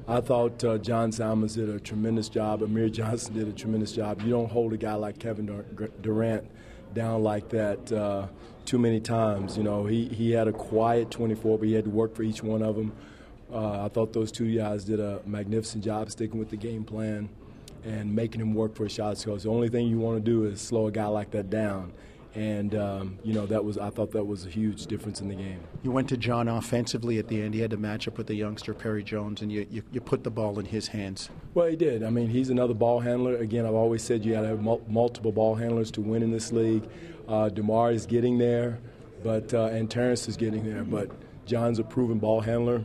I thought John Salmons did a tremendous job. Amir Johnson did a tremendous job. You don't hold a guy like Kevin Durant down like that too many times. You know, he had a quiet 24, but he had to work for each one of them. I thought those two guys did a magnificent job sticking with the game plan and making him work for his shots. Because the only thing you want to do is slow a guy like that down. And, I thought that was a huge difference in the game. You went to John offensively at the end. He had to match up with the youngster, Perry Jones, and you put the ball in his hands. Well, he did. I mean, he's another ball handler. Again, I've always said you got to have multiple ball handlers to win in this league. DeMar is getting there, and Terrence is getting there. But John's a proven ball handler.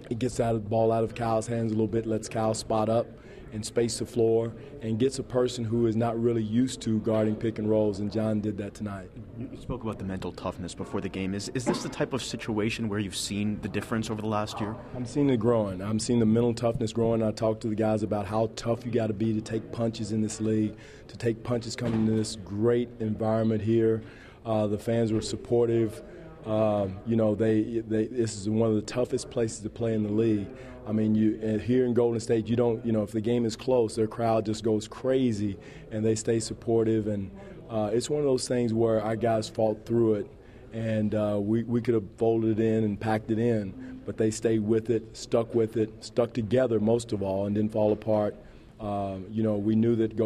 He gets the ball out of Kyle's hands a little bit, lets Kyle spot up and space the floor, and gets a person who is not really used to guarding pick and rolls, and John did that tonight. You spoke about the mental toughness before the game. Is this the type of situation where you've seen the difference over the last year? I'm seeing it growing. I'm seeing the mental toughness growing. I talked to the guys about how tough you got to be to take punches in this league, to take punches coming into this great environment here. The fans were supportive. This is one of the toughest places to play in the league. I mean, here in Golden State, you don't, if the game is close, their crowd just goes crazy, and they stay supportive. And it's one of those things where our guys fought through it, and we could have folded it in and packed it in, but they stayed with it, stuck together most of all, and didn't fall apart. We knew that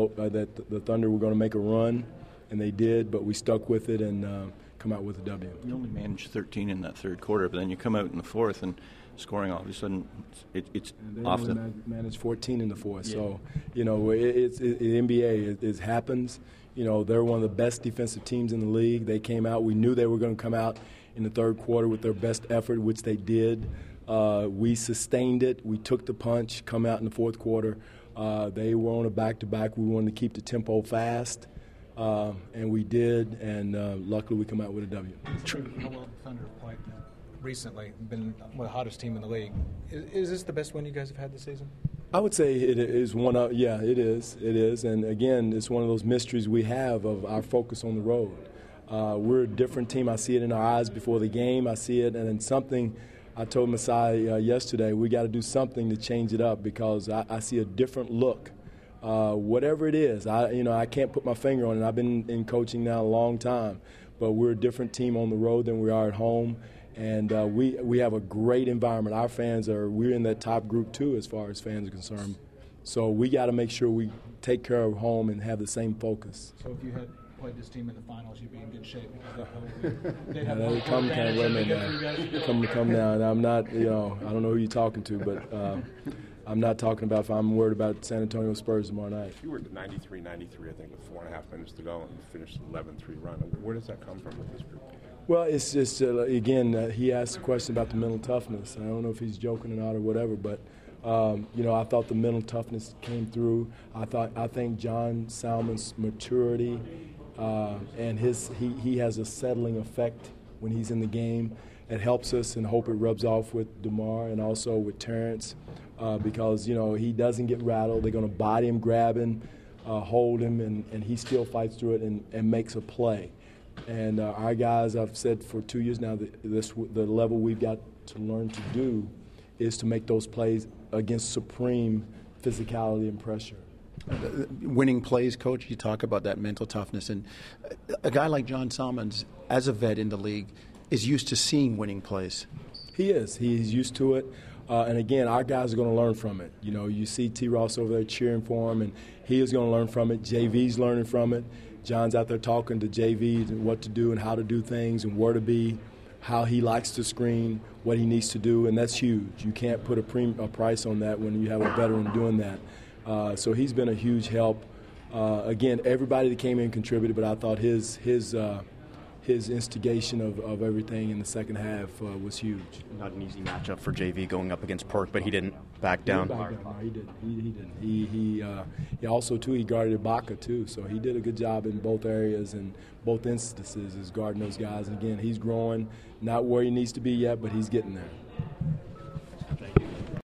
the Thunder were going to make a run, and they did, but we stuck with it and come out with a W. You only managed 13 in that third quarter, but then you come out in the fourth and scoring all of a sudden it's off the... managed 14 in the fourth. Yeah. So, it's the NBA. It happens. They're one of the best defensive teams in the league. They came out. We knew they were going to come out in the third quarter with their best effort, which they did. We sustained it. We took the punch, come out in the fourth quarter. They were on a back-to-back. We wanted to keep the tempo fast. And we did, and luckily we come out with a W. How well the Thunder have played recently, been one of the hottest team in the league. Is this the best win you guys have had this season? I would say it is one of, yeah, it is. It is, and again, it's one of those mysteries we have of our focus on the road. We're a different team. I see it in our eyes before the game. I see it, and then something. I told Masai yesterday, we got to do something to change it up because I see a different look. Whatever it is, I can't put my finger on it. I've been in coaching now a long time, but we're a different team on the road than we are at home, and we have a great environment. Our fans we're in that top group too as far as fans are concerned. So we got to make sure we take care of home and have the same focus. So if you had played this team in the finals, you'd be in good shape because they'd have come now. And I'm not, I don't know who you're talking to, but. I'm not talking about if I'm worried about San Antonio Spurs tomorrow night. You were at 93, I think, with 4.5 minutes to go and finished an 11-3 run. Where does that come from with this group? Well, it's just, he asked a question about the mental toughness. I don't know if he's joking or not or whatever, but, I thought the mental toughness came through. I think John Salmon's maturity and he has a settling effect when he's in the game. It helps us, and hope it rubs off with DeMar and also with Terrence. Because, he doesn't get rattled. They're going to body him, grab him, hold him, and he still fights through it and makes a play. And our guys, I've said for 2 years now, the level we've got to learn to do is to make those plays against supreme physicality and pressure. Winning plays, Coach, you talk about that mental toughness. And a guy like John Salmons, as a vet in the league, is used to seeing winning plays. He is. He's used to it. And again, our guys are going to learn from it. You see T. Ross over there cheering for him, and he is going to learn from it. JV's learning from it. John's out there talking to JV and what to do and how to do things and where to be, how he likes to screen, what he needs to do, and that's huge. You can't put a price on that when you have a veteran doing that. So he's been a huge help. Again, everybody that came in contributed, but I thought his instigation of everything in the second half was huge. Not an easy matchup for JV going up against Perk, but he didn't back down. He didn't. He also, too, he guarded Ibaka, too. So he did a good job in both areas and both instances is guarding those guys. And, again, he's growing, not where he needs to be yet, but he's getting there.